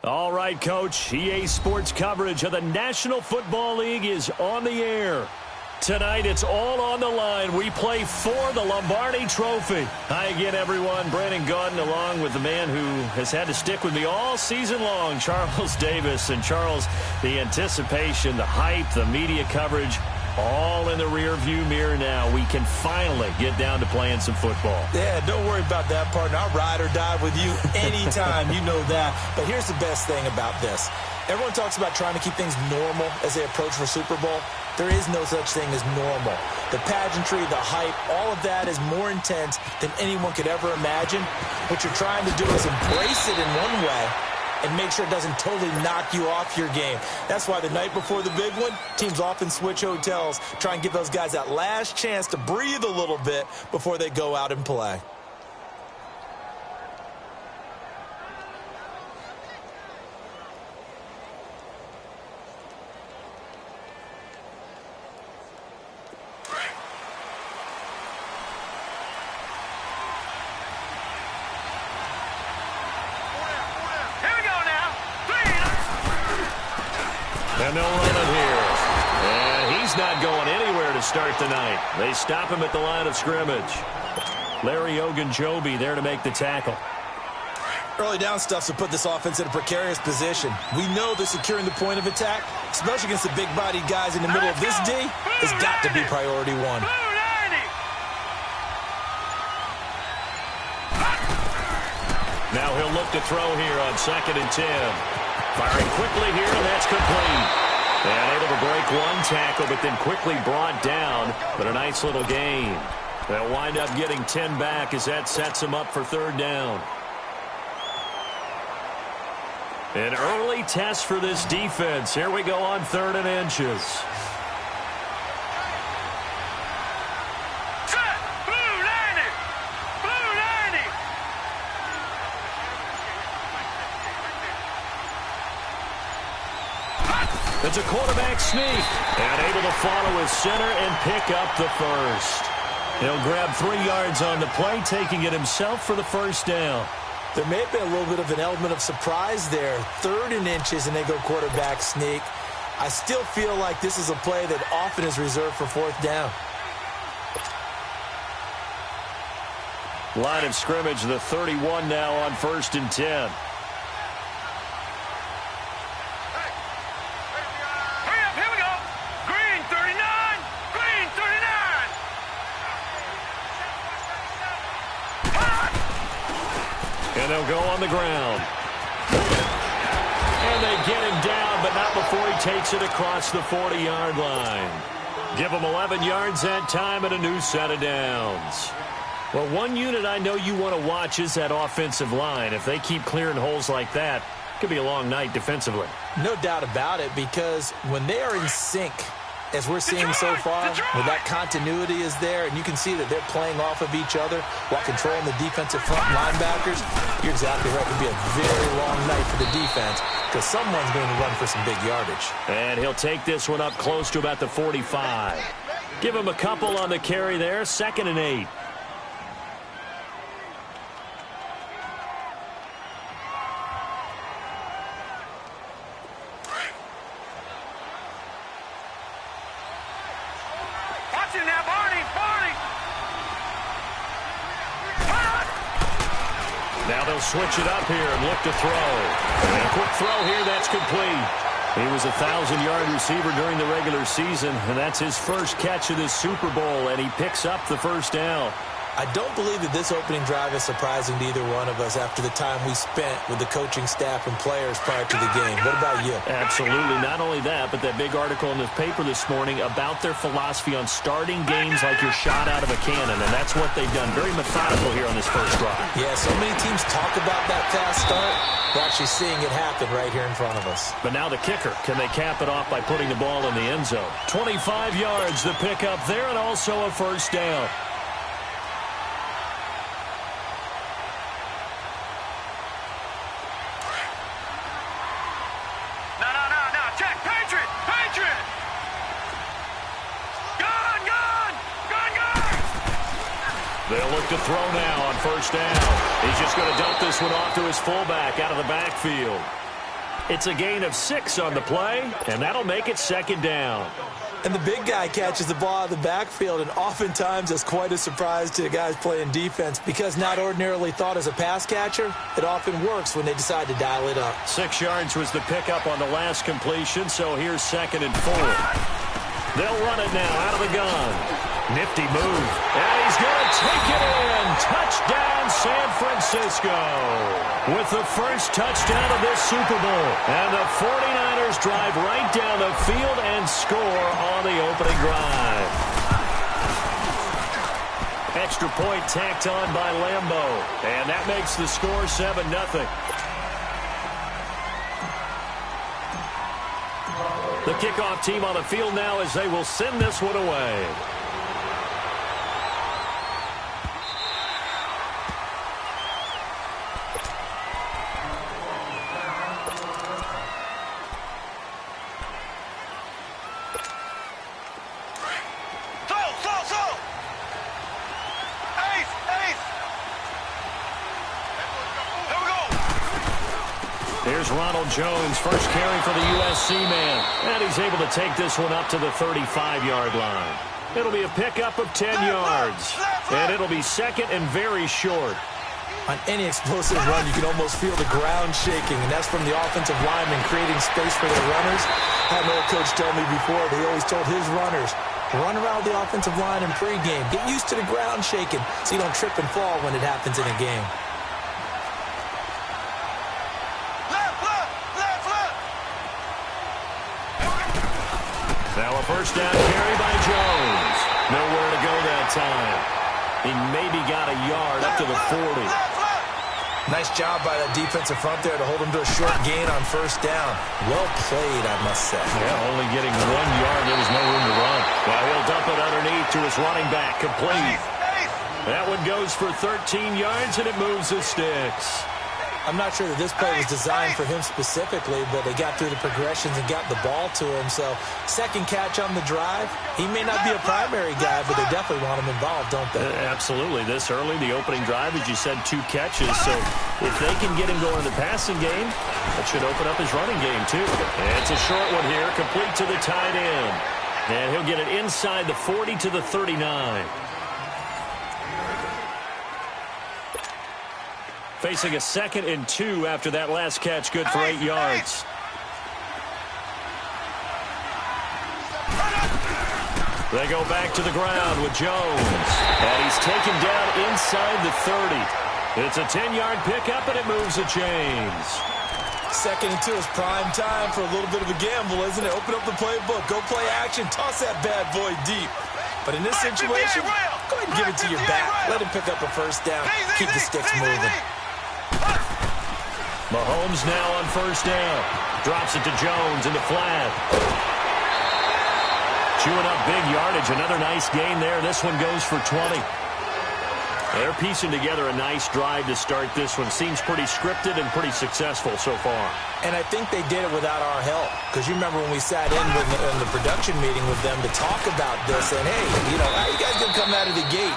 All right, Coach. EA Sports coverage of the National Football League is on the air. Tonight, it's all on the line. We play for the Lombardi Trophy. Hi again, everyone. Brandon Gaudin along with the man who has had to stick with me all season long, Charles Davis. And, Charles, the anticipation, the hype, the media coverage, all in the rear-view mirror now. We can finally get down to playing some football. Yeah, don't worry about that, partner. I'll ride or die with you anytime. You know that. But here's the best thing about this. Everyone talks about trying to keep things normal as they approach for Super Bowl. There is no such thing as normal. The pageantry, the hype, all of that is more intense than anyone could ever imagine. What you're trying to do is embrace it in one way and make sure it doesn't totally knock you off your game. That's why the night before the big one, teams often switch hotels, try and give those guys that last chance to breathe a little bit before they go out and play. And they'll run it here. And he's not going anywhere to start the night. They stop him at the line of scrimmage. Larry Ogunjobi there to make the tackle. Early down stuff to put this offense in a precarious position. We know that securing the point of attack, especially against the big-bodied guys in the middle of this D, has got to be priority one. Now he'll look to throw here on 2nd and 10. Firing quickly here, and that's complete. And able to break one tackle, but then quickly brought down. But a nice little gain. They'll wind up getting 10 back as that sets them up for 3rd down. An early test for this defense. Here we go on 3rd and inches. It's a quarterback sneak. And able to follow his center and pick up the first. He'll grab 3 yards on the play, taking it himself for the 1st down. There may have been a little bit of an element of surprise there. 3rd and inches, and they go quarterback sneak. I still feel like this is a play that often is reserved for 4th down. Line of scrimmage, the 31 now on 1st and 10. And they'll go on the ground. And they get him down, but not before he takes it across the 40-yard line. Give him 11 yards that time and a new set of downs. Well, one unit I know you want to watch is that offensive line. If they keep clearing holes like that, it could be a long night defensively. No doubt about it, because when they are in sync, as we're seeing so far, when that continuity is there, and you can see that they're playing off of each other while controlling the defensive front linebackers, you're exactly right. It could be a very long night for the defense because someone's going to run for some big yardage. And he'll take this one up close to about the 45. Give him a couple on the carry there, 2nd and 8. Now they'll switch it up here and look to throw. And a quick throw here, that's complete. He was a 1,000-yard receiver during the regular season, and that's his first catch of this Super Bowl, and he picks up the 1st down. I don't believe that this opening drive is surprising to either one of us after the time we spent with the coaching staff and players prior to the game. What about you? Absolutely. Not only that, but that big article in the paper this morning about their philosophy on starting games like you're shot out of a cannon, and that's what they've done. Very methodical here on this first drive. Yeah, so many teams talk about that fast start. We're actually seeing it happen right here in front of us. But now the kicker. Can they cap it off by putting the ball in the end zone? 25 yards, the pickup there, and also a 1st down. They'll look to throw now on 1st down. He's just going to dump this one off to his fullback out of the backfield. It's a gain of 6 on the play, and that'll make it second down. And the big guy catches the ball out of the backfield, and oftentimes that's quite a surprise to the guys playing defense because not ordinarily thought as a pass catcher, it often works when they decide to dial it up. 6 yards was the pickup on the last completion, so here's 2nd and 4. They'll run it now out of the gun. Nifty move. And he's going to take it in. Touchdown, San Francisco. With the first touchdown of this Super Bowl. And the 49ers drive right down the field and score on the opening drive. Extra point tacked on by Lambeau. And that makes the score 7-0. The kickoff team on the field now as they will send this one away. Jones, first carry for the USC man. And he's able to take this one up to the 35-yard line. It'll be a pickup of 10 yards. And it'll be second and very short. On any explosive run, you can almost feel the ground shaking, and that's from the offensive linemen creating space for their runners. I had an old coach tell me before, they always told his runners, run around the offensive line in pregame. Get used to the ground shaking so you don't trip and fall when it happens in a game. Now a first down carry by Jones. Nowhere to go that time. He maybe got a yard up to the 40. Nice job by that defensive front there to hold him to a short gain on first down. Well played, I must say. Yeah, only getting 1 yard. There was no room to run. Well, he'll dump it underneath to his running back. Complete. That one goes for 13 yards, and it moves the sticks. I'm not sure that this play was designed for him specifically, but they got through the progressions and got the ball to him. So, second catch on the drive. He may not be a primary guy, but they definitely want him involved, don't they? Absolutely. This early, the opening drive, as you said, 2 catches. So, if they can get him going in the passing game, that should open up his running game, too. And it's a short one here, complete to the tight end. And he'll get it inside the 40 to the 39. Facing a 2nd and 2 after that last catch, good for 8 yards. They go back to the ground with Jones. And he's taken down inside the 30. It's a 10-yard pickup, and it moves the chains. 2nd and 2 is prime time for a little bit of a gamble, isn't it? Open up the playbook, go play action, toss that bad boy deep. But in this situation, go ahead and give it to your back. Let him pick up a first down. Keep the sticks moving. Mahomes now on first down. Drops it to Jones in the flat. Chewing up big yardage. Another nice gain there. This one goes for 20. They're piecing together a nice drive to start this one. Seems pretty scripted and pretty successful so far. And I think they did it without our help. Because you remember when we sat in the production meeting with them to talk about this. And, hey, you know, how you guys going to come out of the gate?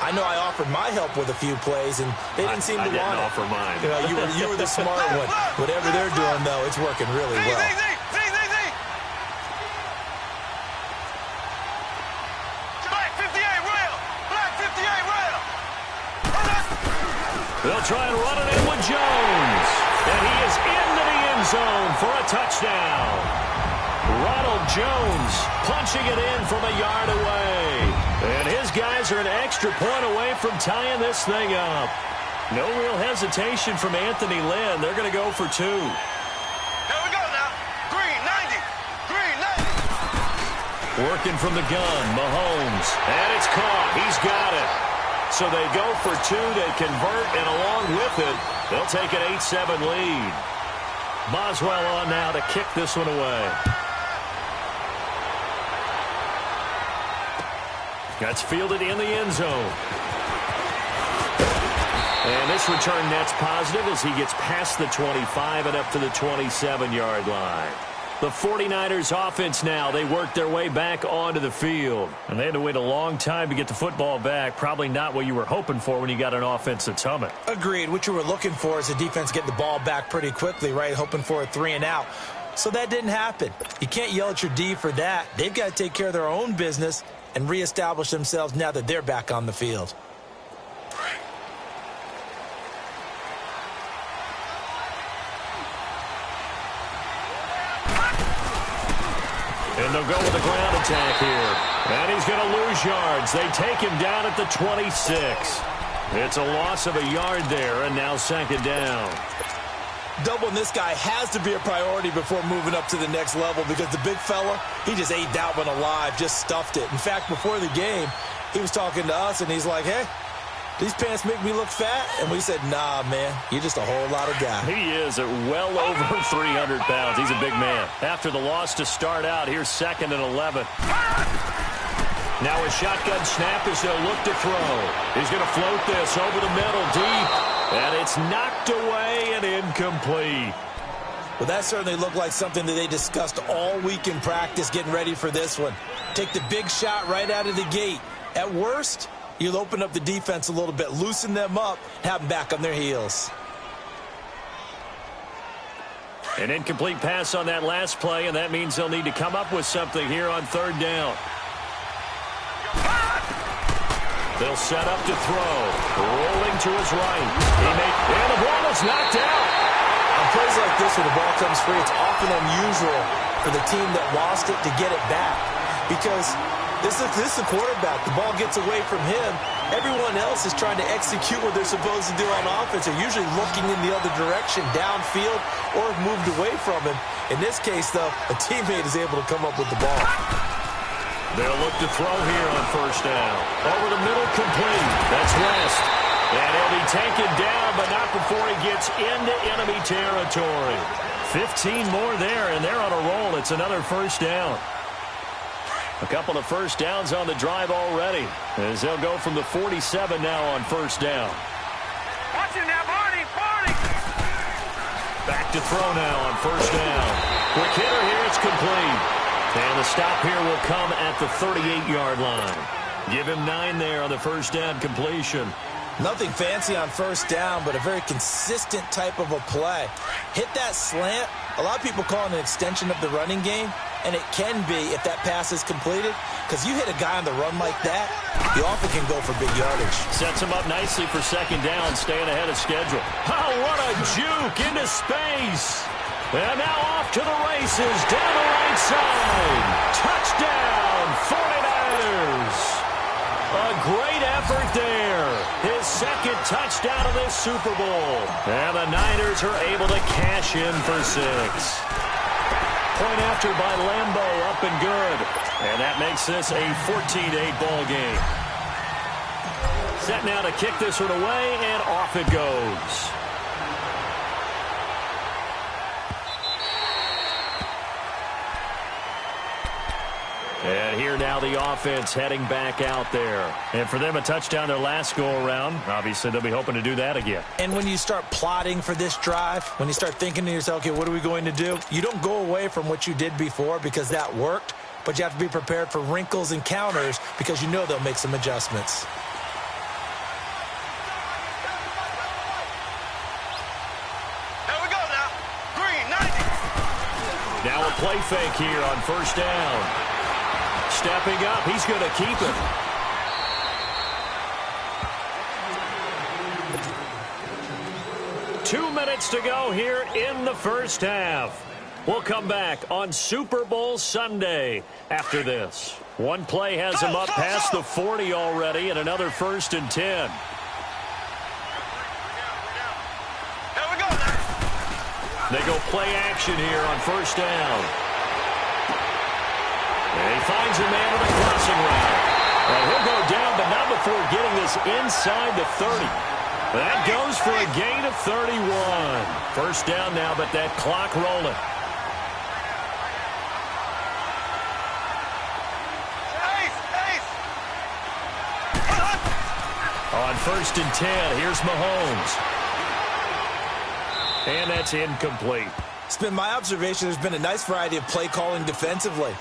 I know I offered my help with a few plays, and they didn't seem to want it. I didn't offer mine. You know, you were the smart one. Whatever they're doing, though, it's working really well. Black 58 rail! Black 58 rail! They'll try and run it in with Jones. And he is into the end zone for a touchdown. Ronald Jones punching it in from a yard away. And his guys are an extra point away from tying this thing up. No real hesitation from Anthony Lynn. They're going to go for 2. Here we go now. Green 90. Green 90. Working from the gun, Mahomes. And it's caught. He's got it. So they go for 2. They convert, and along with it, they'll take an 8-7 lead. Boswell on now to kick this one away. That's fielded in the end zone. And this return net's positive as he gets past the 25 and up to the 27-yard line. The 49ers offense now, they worked their way back onto the field. And they had to wait a long time to get the football back. Probably not what you were hoping for when you got an offense that's humming. Agreed. What you were looking for is a defense getting the ball back pretty quickly, right? Hoping for a 3-and-out. So that didn't happen. You can't yell at your D for that. They've got to take care of their own business and reestablish themselves now that they're back on the field. And they'll go with a ground attack here. And he's going to lose yards. They take him down at the 26. It's a loss of a yard there, and now second down. Doubling this guy has to be a priority before moving up to the next level because the big fella, he just ate that one alive, just stuffed it. In fact, before the game, he was talking to us, and he's like, hey, these pants make me look fat? And we said, nah, man, you're just a whole lot of guy. He is at well over 300 pounds. He's a big man. After the loss to start out, here's 2nd and 11. Now a shotgun snap as they'll look to throw. He's going to float this over the middle deep. And it's knocked away and incomplete. Well, that certainly looked like something that they discussed all week in practice getting ready for this one. Take the big shot right out of the gate. At worst, you'll open up the defense a little bit, loosen them up, have them back on their heels. An incomplete pass on that last play, and that means they'll need to come up with something here on 3rd down. They'll set up to throw. Rolling to his right. And the ball is knocked out. On plays like this where the ball comes free, it's often unusual for the team that lost it to get it back. Because this is the quarterback. The ball gets away from him. Everyone else is trying to execute what they're supposed to do on offense. They're usually looking in the other direction, downfield, or have moved away from him. In this case, though, a teammate is able to come up with the ball. They'll look to throw here on 1st down. Over the middle, complete. That's West. And he'll be taken down, but not before he gets into enemy territory. 15 more there, and they're on a roll. It's another 1st down. A couple of 1st downs on the drive already, as they'll go from the 47 now on 1st down. Watch it now, Barney! Back to throw now on 1st down. Quick hitter here, it's complete. And the stop here will come at the 38-yard line. Give him 9 there on the 1st down completion. Nothing fancy on 1st down, but a very consistent type of a play. Hit that slant. A lot of people call it an extension of the running game, and it can be if that pass is completed, because you hit a guy on the run like that, you often can go for big yardage. Sets him up nicely for 2nd down, staying ahead of schedule. Oh, what a juke into space. And now off to the races, down the right side. Touchdown, 49ers. A great effort there. His 2nd touchdown of this Super Bowl. And the Niners are able to cash in for 6. Point after by Lambeau, up and good. And that makes this a 14-8 ball game. Set now to kick this one away, and off it goes. And here now the offense heading back out there. And for them, a touchdown their last go-around. Obviously, they'll be hoping to do that again. And when you start plotting for this drive, when you start thinking to yourself, okay, what are we going to do? You don't go away from what you did before because that worked, but you have to be prepared for wrinkles and counters because you know they'll make some adjustments. Here we go now. Green, 90. Now a play fake here on 1st down. Stepping up, he's going to keep it. Two minutes to go here in the 1st half. We'll come back on Super Bowl Sunday after this. One play has him up past the 40 already, and another 1st and 10. Here we go now. They go play action here on 1st down. And he finds a man with a crossing route. And he'll go down, but not before getting this inside the 30. That goes for a gain of 31. 1st down now, but that clock rolling. On 1st and 10, here's Mahomes. And that's incomplete. It's been my observation there's been a nice variety of play calling defensively.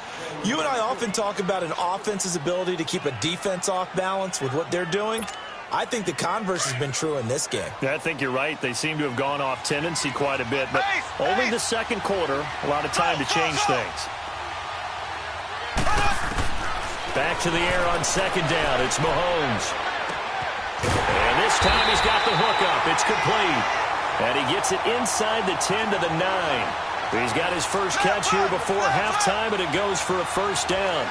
You and I often talk about an offense's ability to keep a defense off balance with what they're doing. I think the converse has been true in this game. Yeah, I think you're right. They seem to have gone off tendency quite a bit, but only the second quarter, a lot of time to change things. Back to the air on second down. It's Mahomes. And this time he's got the hook up. It's complete. And he gets it inside the 10 to the 9. He's got his first catch here before halftime, and it goes for a first down.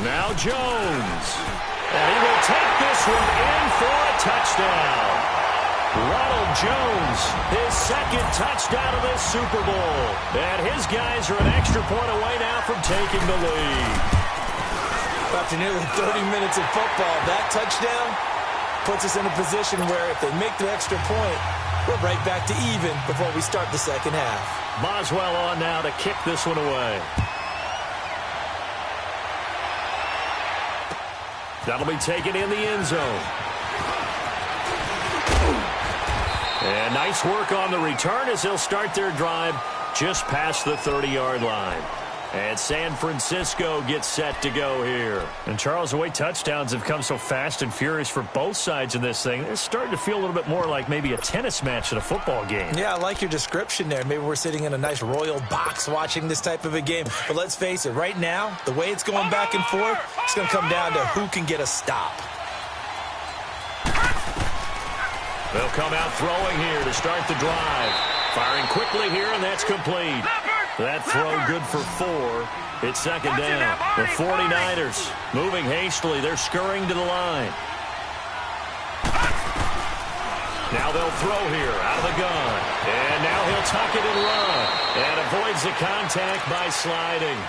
Now Jones. And he will take this one in for a touchdown. Ronald Jones, his second touchdown of this Super Bowl. And his guys are an extra point away now from taking the lead. After nearly 30 minutes of football, that touchdown puts us in a position where if they make the extra point, we're right back to even before we start the second half. Boswell on now to kick this one away. That'll be taken in the end zone. And nice work on the return as they'll start their drive just past the 30-yard line. And San Francisco gets set to go here. And, Charles, the way touchdowns have come so fast and furious for both sides in this thing, it's starting to feel a little bit more like maybe a tennis match at a football game. Yeah, I like your description there. Maybe we're sitting in a nice royal box watching this type of a game. But let's face it, right now, the way it's going back and forth, it's going to come down to who can get a stop. They'll come out throwing here to start the drive. Firing quickly here, and that's complete. That throw good for 4. It's second down. The 49ers moving hastily. They're scurrying to the line. Now they'll throw here out of the gun. And now he'll tuck it and run. And avoids the contact by sliding.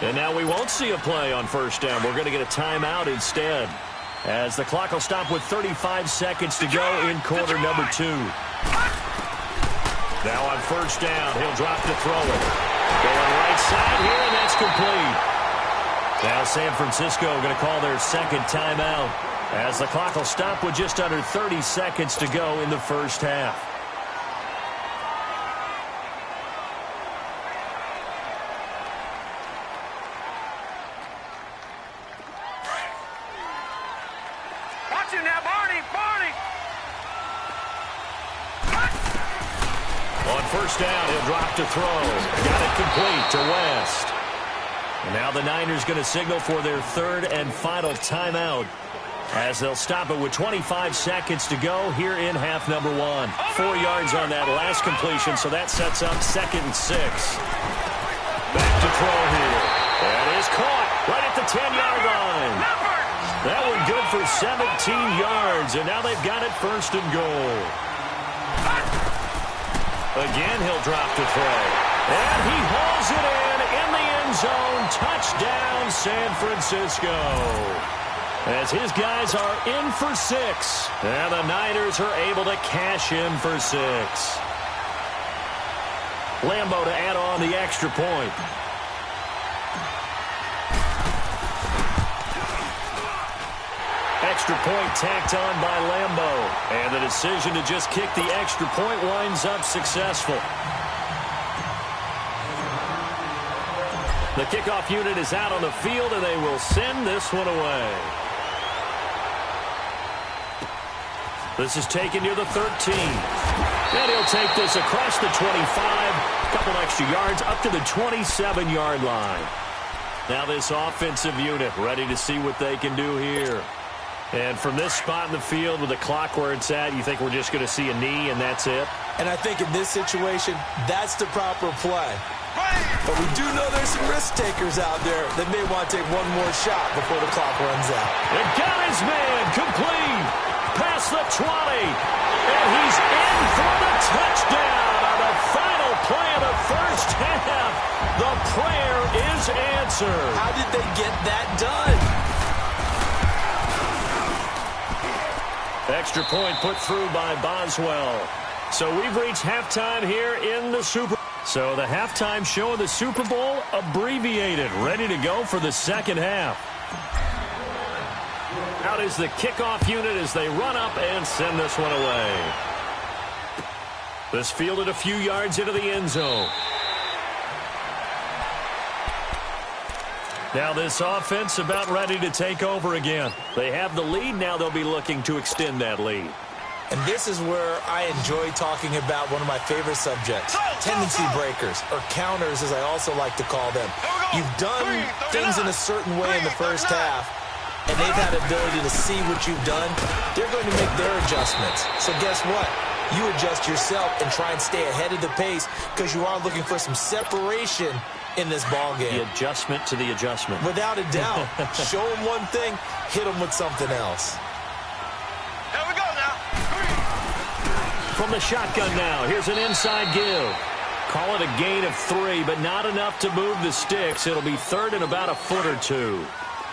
And now we won't see a play on first down. We're going to get a timeout instead, as the clock will stop with 35 seconds to go in quarter number 2. Now on first down, he'll drop to throw it. Going right side here, and that's complete. Now San Francisco going to call their second timeout, as the clock will stop with just under 30 seconds to go in the first half. Watch him now, Barney! On first down, he'll drop to throw. Got it complete to West. And now the Niners going to signal for their third and final timeout, as they'll stop it with 25 seconds to go here in half number 1. 4 yards on that last completion, so that sets up 2nd and 6. Back to throw here. That is caught right at the 10-yard line. That one good for 17 yards, and now they've got it first and goal. Again, he'll drop to throw. And he hauls it in the end zone. Touchdown, San Francisco. As his guys are in for 6. And the Niners are able to cash in for 6. Lambeau to add on the extra point. Extra point tacked on by Lambeau. And the decision to just kick the extra point winds up successful. The kickoff unit is out on the field, and they will send this one away. This is taken near the 13. And he'll take this across the 25. A couple extra yards up to the 27-yard line. Now this offensive unit ready to see what they can do here. And from this spot in the field with the clock where it's at, you think we're just going to see a knee and that's it? And I think in this situation, that's the proper play. But we do know there's some risk takers out there that may want to take one more shot before the clock runs out. And got his man complete past the 20. And he's in for the touchdown on the final play of the first half. The prayer is answered. How did they get that done? Extra point put through by Boswell. So we've reached halftime here in the Super Bowl. So the halftime show of the Super Bowl abbreviated, ready to go for the second half. Out is the kickoff unit as they run up and send this one away. This fielded a few yards into the end zone. Now this offense about ready to take over again. They have the lead. Now they'll be looking to extend that lead. And this is where I enjoy talking about one of my favorite subjects, tendency breakers, or counters as I also like to call them. You've done things in a certain way in the first half, and they've had the ability to see what you've done. They're going to make their adjustments. So guess what? You adjust yourself and try and stay ahead of the pace because you are looking for some separation in this ball game. The adjustment to the adjustment. Without a doubt. Show them one thing, hit them with something else. Here we go now. From the shotgun now, here's an inside give. Call it a gain of 3, but not enough to move the sticks. It'll be third and about a foot or two.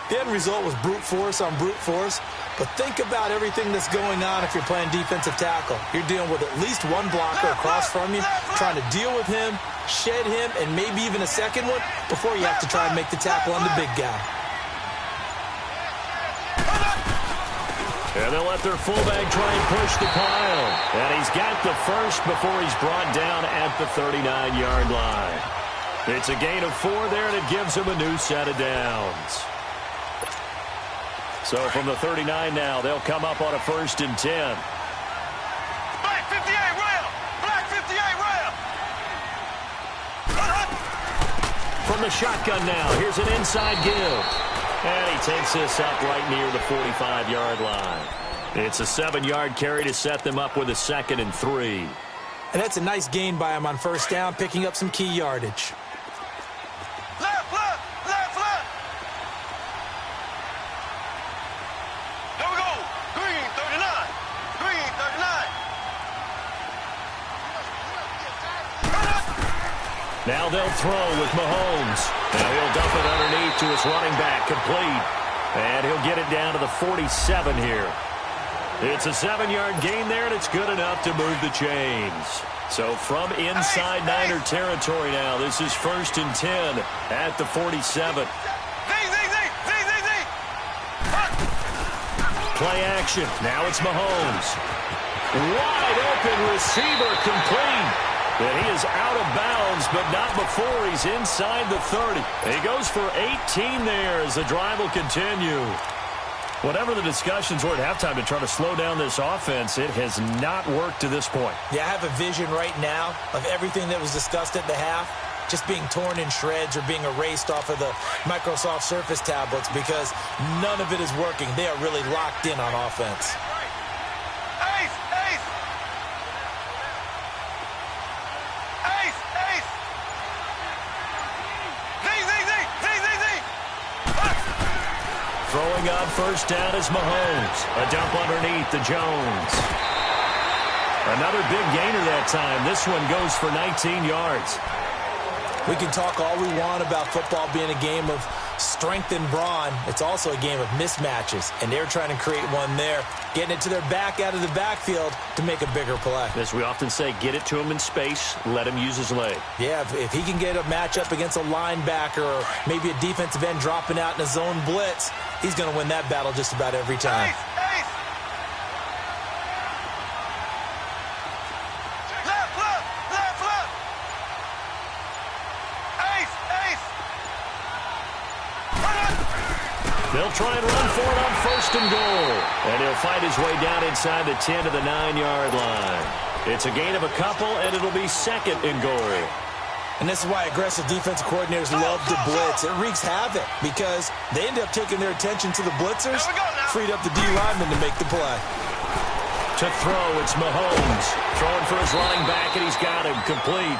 The end result was brute force on brute force, but think about everything that's going on if you're playing defensive tackle. You're dealing with at least one blocker across from you, trying to deal with him, shed him, and maybe even a second one before you have to try and make the tackle on the big guy. And they'll let their fullback try and push the pile. And he's got the first before he's brought down at the 39-yard line. It's a gain of 4 there, and it gives him a new set of downs. So from the 39 now, they'll come up on a 1st and 10. Black 58 rail. Black 58 rail. From the shotgun now, here's an inside give. And he takes this up right near the 45-yard line. It's a 7-yard carry to set them up with a 2nd and 3. And that's a nice gain by him on first down, picking up some key yardage. Left, left, left, left. Here we go. Green 39. Green 39. Now they'll throw with Mahomes. Now he'll dump it underneath to his running back, complete. And he'll get it down to the 47 here. It's a 7-yard gain there, and it's good enough to move the chains. So from inside Niner territory now, this is 1st and 10 at the 47. Play action. Now it's Mahomes. Wide open receiver, complete. And he is out of bounds, but not before he's inside the 30. He goes for 18 there as the drive will continue. Whatever the discussions were at halftime to try to slow down this offense, it has not worked to this point. Yeah, I have a vision right now of everything that was discussed at the half just being torn in shreds or being erased off of the Microsoft Surface tablets because none of it is working. They are really locked in on offense. Throwing on first down is Mahomes. A dump underneath to Jones. Another big gainer that time. This one goes for 19 yards. We can talk all we want about football being a game of strength and brawn. It's also a game of mismatches, and they're trying to create one there, getting it to their back out of the backfield to make a bigger play. As we often say, get it to him in space, let him use his leg. Yeah, if he can get a matchup against a linebacker or maybe a defensive end dropping out in a zone blitz, he's going to win that battle just about every time. They'll try and run for it on 1st and goal. And he'll fight his way down inside the 10 to the 9-yard line. It's a gain of a couple, and it'll be 2nd and goal. And this is why aggressive defensive coordinators love to blitz. It wreaks havoc because they end up taking their attention to the blitzers, freed up the D lineman to make the play. To throw, it's Mahomes. Throwing for his running back, and he's got him complete.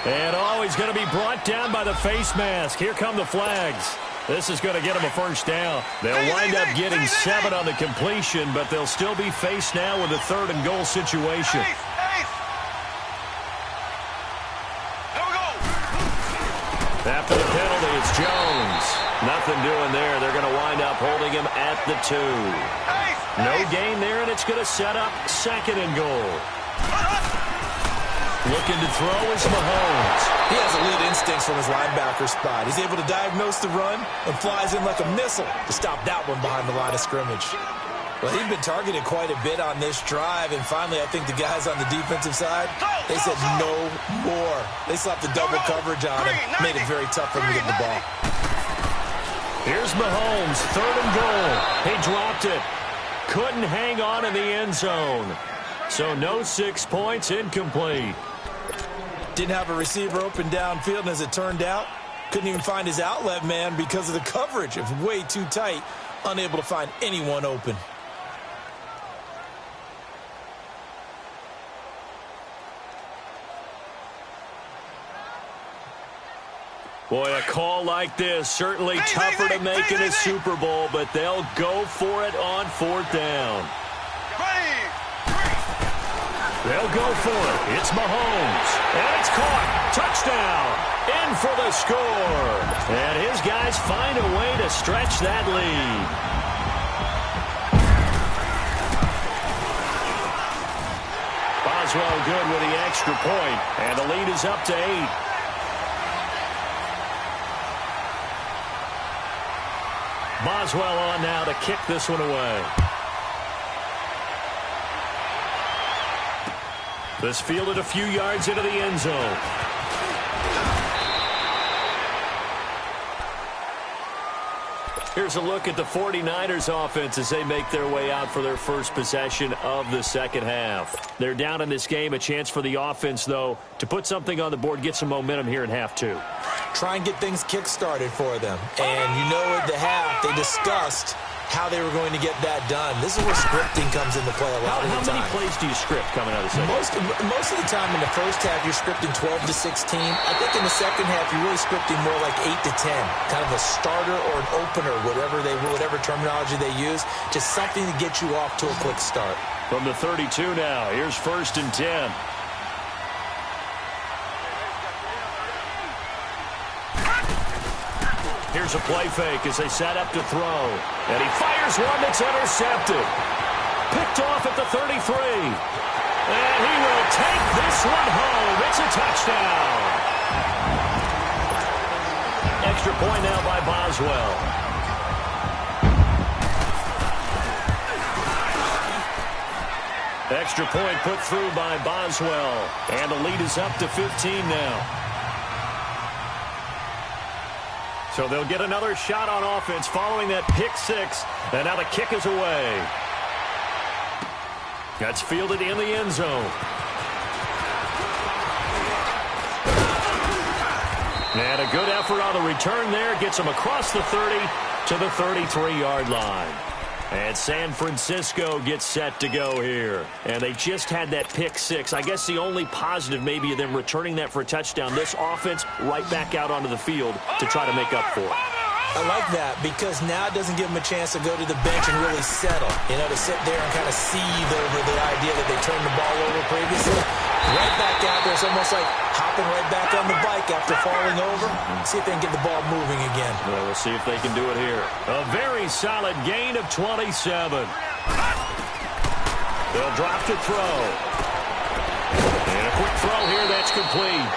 And he's going to be brought down by the face mask. Here come the flags. This is going to get him a first down. They'll wind up getting 7 on the completion, but they'll still be faced now with a 3rd and goal situation. After the penalty, it's Jones. Nothing doing there. They're going to wind up holding him at the 2. No gain there, and it's going to set up 2nd and goal. Looking to throw is Mahomes. He has elite instincts from his linebacker spot. He's able to diagnose the run and flies in like a missile to stop that one behind the line of scrimmage. Well, he'd been targeted quite a bit on this drive, and finally I think the guys on the defensive side, they said no more. They slapped the double coverage on him, made it very tough for him to get the ball. Here's Mahomes, 3rd and goal. He dropped it. Couldn't hang on in the end zone. So no 6 points, incomplete. Didn't have a receiver open downfield, and as it turned out, couldn't even find his outlet man because of the coverage. It was way too tight, unable to find anyone open. Boy, a call like this, certainly tougher to make in a Super Bowl, but they'll go for it on 4th down. They'll go for it. It's Mahomes. And it's caught. Touchdown. In for the score. And his guys find a way to stretch that lead. Boswell good with the extra point. And the lead is up to 8. Boswell on now to kick this one away. This fielded a few yards into the end zone. Here's a look at the 49ers offense as they make their way out for their first possession of the second half. They're down in this game. A chance for the offense, though, to put something on the board, get some momentum here in half 2. Try and get things kick-started for them. And you know at the half, they discussed how they were going to get that done. This is where scripting comes into play a lot of the time. How many plays do you script coming out of the second? Most of the time in the first half, you're scripting 12 to 16. I think in the second half, you're really scripting more like 8 to 10. Kind of a starter or an opener, whatever terminology they use. Just something to get you off to a quick start. From the 32 now, here's 1st and 10. Here's a play fake as they set up to throw. And he fires one that's intercepted. Picked off at the 33. And he will take this one home. It's a touchdown. Extra point now by Boswell. Extra point put through by Boswell. And the lead is up to 15 now. So they'll get another shot on offense following that pick 6. And now the kick is away. That's fielded in the end zone. And a good effort on the return there. Gets him across the 30 to the 33-yard line. And San Francisco gets set to go here. And they just had that pick 6. I guess the only positive maybe of them returning that for a touchdown. This offense right back out onto the field to try to make up for it. I like that because now it doesn't give them a chance to go to the bench and really settle. You know, to sit there and kind of seethe over the idea that they turned the ball over previously. Right back out there. It's almost like hopping right back on the bike after falling over. See if they can get the ball moving again. Well, we'll see if they can do it here. A very solid gain of 27. They'll drop to throw. And a quick throw here that's complete.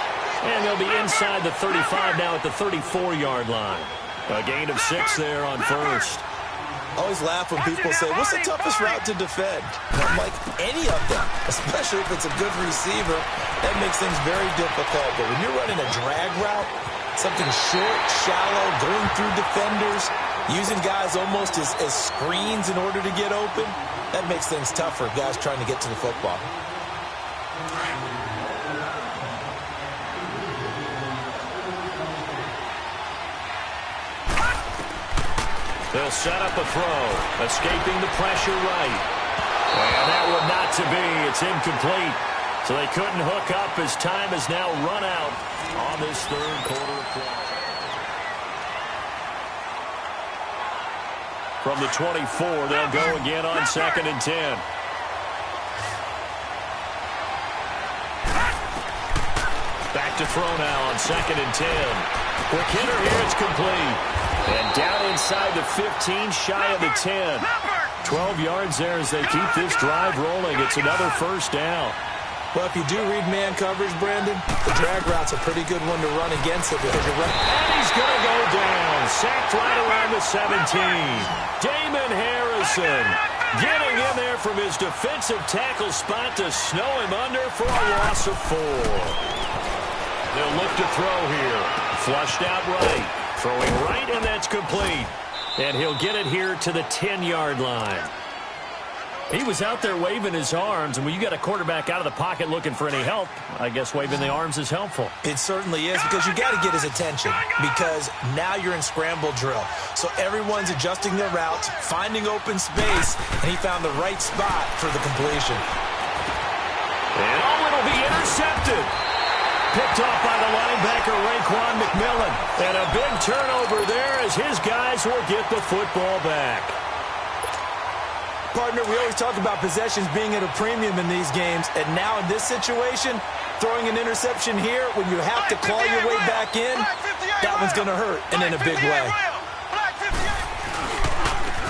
And they'll be inside the 35 now at the 34-yard line. A gain of 6 there on 1st. I always laugh when people say, what's the toughest route to defend? And I'm like, any of them, especially if it's a good receiver. That makes things very difficult. But when you're running a drag route, something short, shallow, going through defenders, using guys almost as screens in order to get open, that makes things tough for guys trying to get to the football. They'll set up a throw, escaping the pressure right. And that one not to be. It's incomplete. So they couldn't hook up as time has now run out on this third quarter of play. From the 24, they'll go again on 2nd and 10. Back to throw now on 2nd and 10. Quick hitter here, it's complete. And down inside the 15, shy of the 10. 12 yards there as they keep this drive rolling. It's another first down. Well, if you do read man coverage, Brandon, the drag route's a pretty good one to run against it because you're running. And he's going to go down. Sacked right around the 17. Damon Harrison getting in there from his defensive tackle spot to snow him under for a loss of 4. They'll look to throw here. Flushed out right. Throwing right, and that's complete. And he'll get it here to the 10-yard line. He was out there waving his arms, and when you got a quarterback out of the pocket looking for any help, I guess waving the arms is helpful. It certainly is, because you got to get his attention, because now you're in scramble drill. So everyone's adjusting their routes, finding open space, and he found the right spot for the completion. And it'll be intercepted. Picked off by the linebacker, Raekwon McMillan. And a big turnover there as his guys will get the football back. Partner, we always talk about possessions being at a premium in these games, and now in this situation, throwing an interception here when you have to claw your way back in, that one's going to hurt, and in a big way.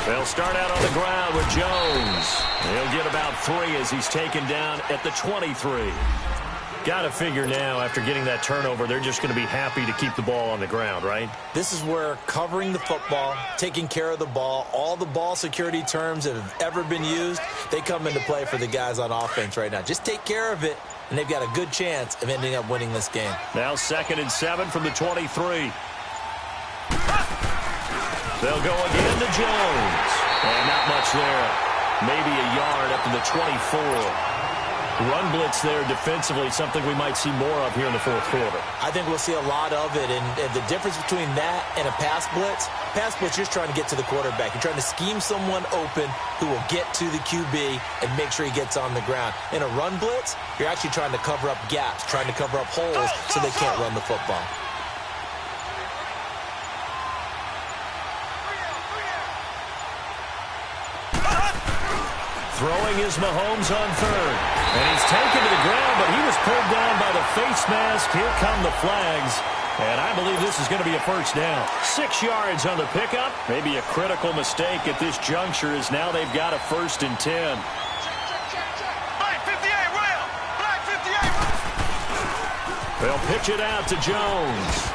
They'll start out on the ground with Jones. He'll get about 3 as he's taken down at the 23. Got to figure now, after getting that turnover, they're just going to be happy to keep the ball on the ground, right? This is where covering the football, taking care of the ball, all the ball security terms that have ever been used, they come into play for the guys on offense right now. Just take care of it, and they've got a good chance of ending up winning this game. Now 2nd and 7 from the 23. They'll go again to Jones. And not much there. Maybe a yard up to the 24. Run blitz there defensively, something we might see more of here in the 4th quarter. I think we'll see a lot of it, and the difference between that and a pass blitz, you're just trying to get to the quarterback. You're trying to scheme someone open who will get to the QB and make sure he gets on the ground. In a run blitz, you're actually trying to cover up gaps, trying to cover up holes so they can't run the football. Throwing is Mahomes on 3rd. And he's taken to the ground, but he was pulled down by the face mask. Here come the flags. And I believe this is going to be a first down. 6 yards on the pickup. Maybe a critical mistake at this juncture as now they've got a 1st and 10. Black 58, rail. Black 58. They'll pitch it out to Jones.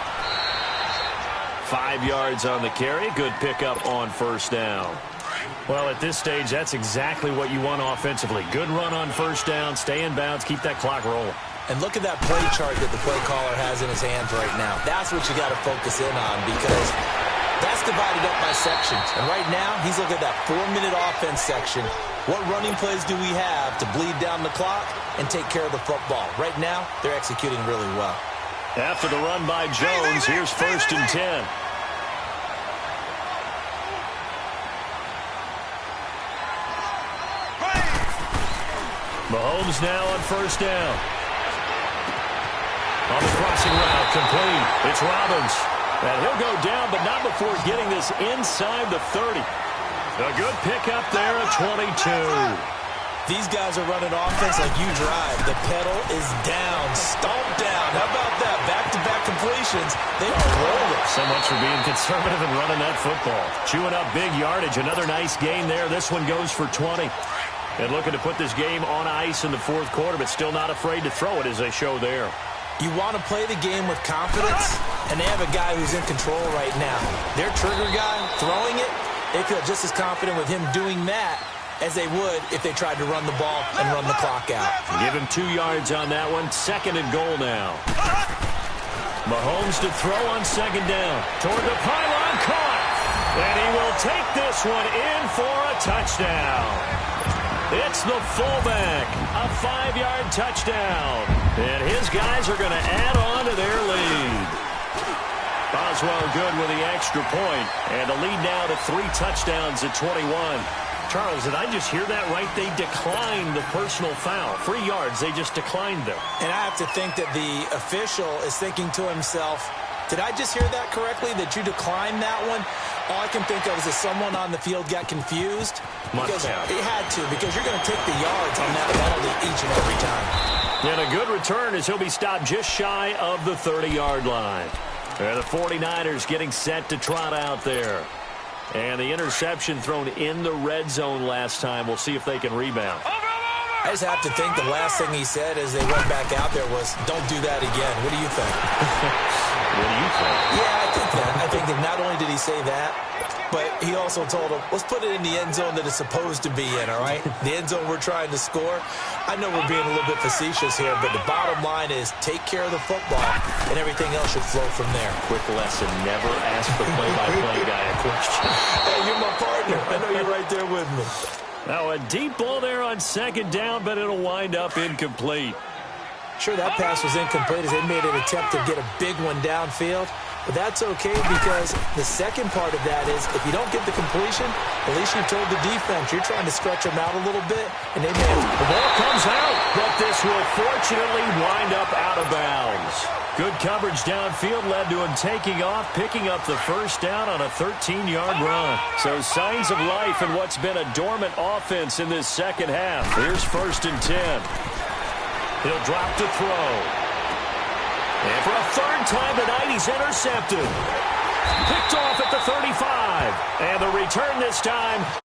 5 yards on the carry. Good pickup on 1st down. Well, at this stage, that's exactly what you want offensively. Good run on 1st down, stay in bounds, keep that clock rolling. And look at that play chart that the play caller has in his hands right now. That's what you got to focus in on, because that's divided up by sections. And right now, he's looking at that 4-minute offense section. What running plays do we have to bleed down the clock and take care of the football? Right now, they're executing really well. After the run by Jones, here's 1st and 10. Mahomes now on 1st down. On the crossing route, complete. It's Robbins. And he'll go down, but not before getting this inside the 30. A good pickup there at 22. These guys are running offense like you drive. The pedal is down, stomped down. How about that? Back-to-back completions. They are rolling. So much for being conservative and running that football. Chewing up big yardage. Another nice gain there. This one goes for 20. And looking to put this game on ice in the 4th quarter, but still not afraid to throw it as they show there. You want to play the game with confidence, and they have a guy who's in control right now. Their trigger guy throwing it, they feel just as confident with him doing that as they would if they tried to run the ball and run the clock out. Give him 2 yards on that one. 2nd and goal now. Mahomes to throw on 2nd down. Toward the pylon, caught. And he will take this one in for a touchdown. It's the fullback, a 5-yard touchdown. And his guys are going to add on to their lead. Boswell good with the extra point. And the lead now to 3 touchdowns at 21. Charles, did I just hear that right? They declined the personal foul. 3 yards, they just declined them. And I have to think that the official is thinking to himself, did I just hear that correctly, that you declined that one? All I can think of is that someone on the field got confused. Because he had to, because you're going to take the yards on that penalty each and every time. And a good return as he'll be stopped just shy of the 30-yard line. And the 49ers getting set to trot out there. And the interception thrown in the red zone last time. We'll see if they can rebound. Over, over, over. I just have to think the last thing he said as they went back out there was, don't do that again. What do you think? What do you think? Yeah, I think that. I think that not only did he say that, but he also told him, let's put it in the end zone that it's supposed to be in, all right? The end zone we're trying to score. I know we're being a little bit facetious here, but the bottom line is take care of the football, and everything else should flow from there. Quick lesson, never ask the play-by-play guy a question. Hey, you're my partner. I know you're right there with me. Now a deep ball there on second down, but it'll wind up incomplete. Sure, that pass was incomplete as they made an attempt to get a big one downfield. But that's okay because the second part of that is if you don't get the completion, at least you told the defense you're trying to stretch them out a little bit, and they may have... The ball comes out, but this will fortunately wind up out of bounds. Good coverage downfield led to him taking off, picking up the first down on a 13-yard run. So signs of life in what's been a dormant offense in this second half. Here's 1st and 10. He'll drop to throw. And for a third time tonight, he's intercepted. Picked off at the 35. And the return this time